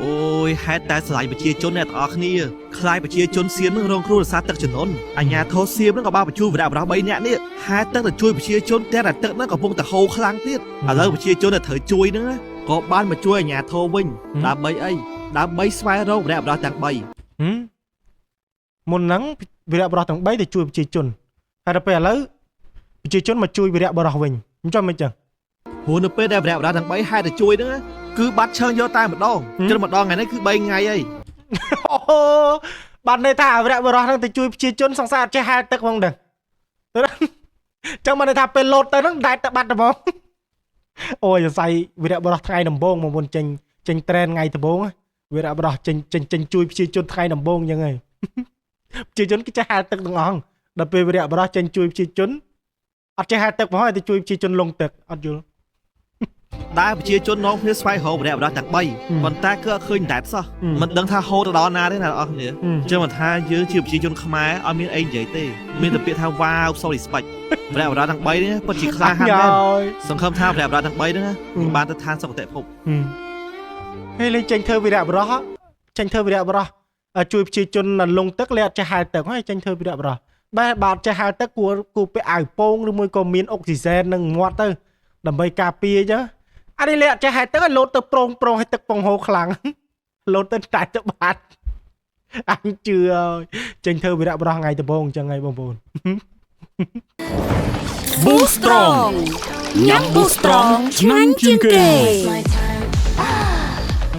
អូយហេតុតែស្រឡាញ់ប្រជាជនអ្នកទាំងអស់គ្នាខ្លាយប្រជាជនសៀមនឹងរងគ្រោះដោយសារទឹកជំនន់អាញាធរសៀមនឹងក៏បានបញ្ជូនវីរៈបុរស3នាក់នេះហេតុទឹកទៅជួយប្រជាជនតែទឹកនឹងកំពុងតែហូរខ្លាំងទៀតឥឡូវប្រជាជនដែលត្រូវជួយនឹងក៏បានមកជួយអាញាធរវិញដើម្បីអីដើម្បីស្វែងរកវីរៈបុរសទាំង3មុនហ្នឹងវីរៈបុរសទាំង3ទៅជួយប្រជាជនហើយដល់ពេលឥឡូវប្រជាជនមកជួយវីរៈបុរសវិញមិនចាំមិនចឹង ព្រោះនៅពេលដែលវីរៈបុរសទាំង3ហេតុទៅជួយនឹងគឺបាត់ឈើងយកតែម្ដងគិតម្ដងថ្ងៃនេះគឺ3ថ្ងៃហើយ អូបានន័យថាវីរៈបុរសហ្នឹងទៅជួយប្រជាជនសង្សារអត់ចេះហែលទឹកផងដឹងចឹងបានន័យថាពេលលោតទៅហ្នឹងដែតទៅបាត់ហ្មងអូយសរសៃវីរៈបុរសថ្ងៃដំបូងមកមុនចេញត្រែនថ្ងៃដំបូងវីរៈបុរសចេញជួយប្រជាជនថ្ងៃដំបូងចឹងហើយប្រជាជនគេចេះហែលទឹកទាំងអស់ដល់ពេលវីរៈបុរសចេញជួយប្រជាជនអត់ចេះហែលទឹកផងហើយទៅជួយប្រជាជនលងទឹកអត់យល់ ដែលប្រជាជននាំគ្នាស្វែងរកវីរៈបុរសទាំង3ប៉ុន្តែគឺអត់ឃើញដែតសោះមិនដឹងថាហូរទៅដល់ណាទេអ្នកនរអស់គ្នាចឹងមិនថាយើងជាប្រជាជនខ្មែរអត់មានអីនិយាយទេមានតែពាក្យថាវ៉ាវសូរីស្បាច់វីរៈបុរសទាំង3នេះពិតជាក្លាហានមែនសង្ឃឹមថាវីរៈបុរសទាំង3នេះបានទៅឋានសុគតិភពហើយលេងចេញធ្វើវីរៈបុរសជួយប្រជាជនលងទឹកលេអត់ចេះហែលទឹកហើយចេញធ្វើវីរៈបុរសបែរបាត់ចេះហែលទឹកគួរពាក់អាវពោងឬមួយក៏មានអុកស៊ីសែននឹងមាត់ទៅដើម្បីការពារចឹងអានេះលេអត់ចេះហែលទឹកឲ្យលោតទៅប្រងឲ្យទឹកពងហូរខ្លាំងលោតទៅតែទៅបាត់អញជឿចេញធ្វើវីរៈបុរសថ្ងៃដំបូងចឹងហើយបងប្អូន Boost Strong ញ៉ាំ Boost Strong ឆ្ងាញ់ជាងគេ